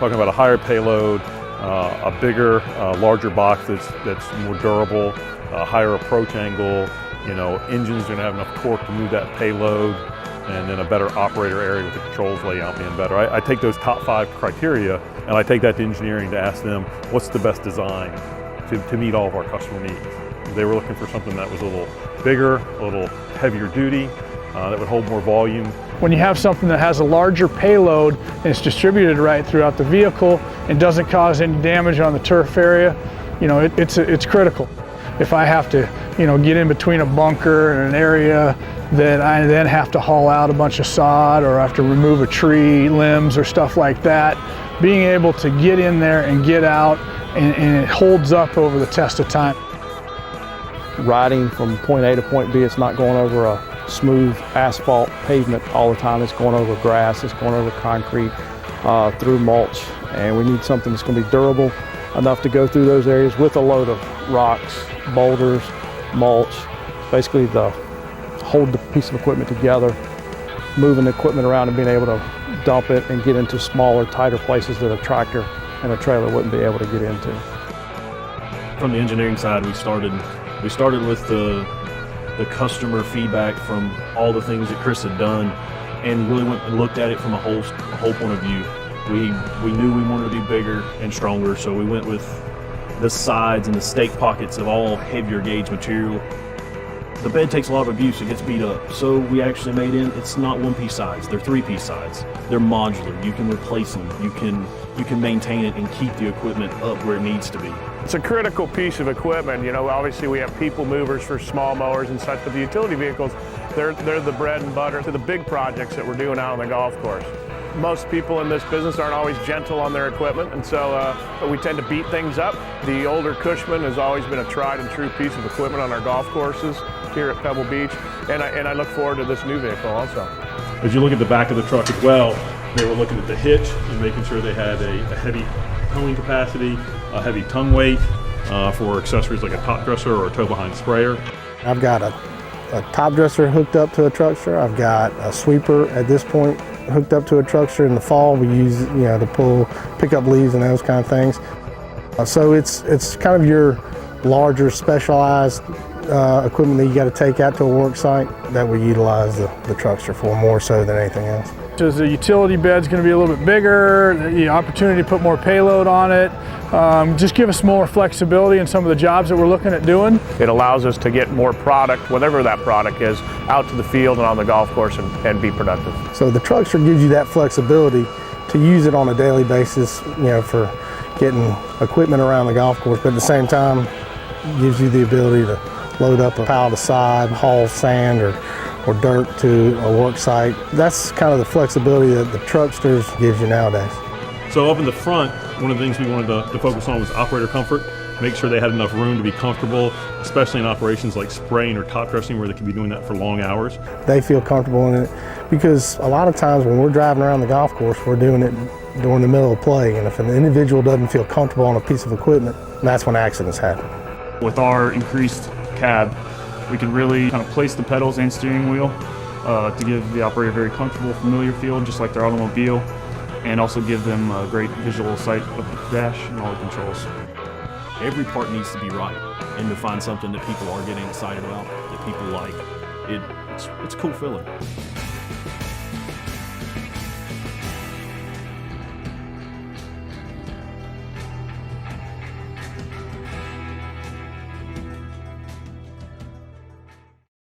talking about a higher payload, a bigger, larger box that's more durable, a higher approach angle. You know, engines are going to have enough torque to move that payload, and then a better operator area with the controls layout being better. I take those top 5 criteria and I take that to engineering to ask them what's the best design to meet all of our customer needs. They were looking for something that was a little bigger, a little heavier duty, that would hold more volume. When you have something that has a larger payload and it's distributed right throughout the vehicle and doesn't cause any damage on the turf area, you know, it's critical. If I have to, you know, get in between a bunker and an area that I then have to haul out a bunch of sod, or I have to remove a tree, limbs or stuff like that, being able to get in there and get out and it holds up over the test of time. Riding from point A to point B, it's not going over a smooth asphalt pavement all the time. It's going over grass, it's going over concrete, through mulch, and we need something that's going to be durable enough to go through those areas with a load of rocks, boulders, mulch, basically hold the piece of equipment together, moving the equipment around and being able to dump it and get into smaller, tighter places that a tractor and a trailer wouldn't be able to get into. From the engineering side, we started with the customer feedback from all the things that Chris had done, and really went and looked at it from a whole point of view. We knew we wanted to be bigger and stronger, so we went with the sides and the stake pockets of all heavier gauge material. The bed takes a lot of abuse, it gets beat up. So we actually made it's not 1-piece sides, they're 3-piece sides. They're modular, you can replace them, you can maintain it and keep the equipment up where it needs to be. It's a critical piece of equipment. You know, obviously we have people movers for small mowers and such, but the utility vehicles, they're the bread and butter to the big projects that we're doing out on the golf course. Most people in this business aren't always gentle on their equipment, and so we tend to beat things up. The older Cushman has always been a tried and true piece of equipment on our golf courses here at Pebble Beach, and I look forward to this new vehicle also. As you look at the back of the truck as well, they were looking at the hitch and making sure they had a heavy towing capacity, a heavy tongue weight for accessories like a top dresser or a tow behind sprayer. I've got a top dresser hooked up to a truckster. I've got a sweeper at this point hooked up to a truckster. In the fall we use, you know, to pick up leaves and those kind of things. So it's kind of your larger specialized equipment that you got to take out to a work site that we utilize the truckster for more so than anything else. As the utility bed's going to be a little bit bigger, the opportunity to put more payload on it, just give us more flexibility in some of the jobs that we're looking at doing. It allows us to get more product, whatever that product is, out to the field and on the golf course and be productive. So the truckster gives you that flexibility to use it on a daily basis, you know, for getting equipment around the golf course, but at the same time gives you the ability to load up a pallet of sod, haul sand or dirt to a work site. That's kind of the flexibility that the trucksters gives you nowadays. So up in the front, one of the things we wanted to focus on was operator comfort. Make sure they had enough room to be comfortable, especially in operations like spraying or top dressing where they can be doing that for long hours. They feel comfortable in it because a lot of times when we're driving around the golf course, we're doing it during the middle of play, and if an individual doesn't feel comfortable on a piece of equipment, that's when accidents happen. With our increased cab, we can really kind of place the pedals and steering wheel to give the operator a very comfortable, familiar feel, just like their automobile, and also give them a great visual sight of the dash and all the controls. Every part needs to be right, and to find something that people are getting excited about, that people like, it's a cool feeling.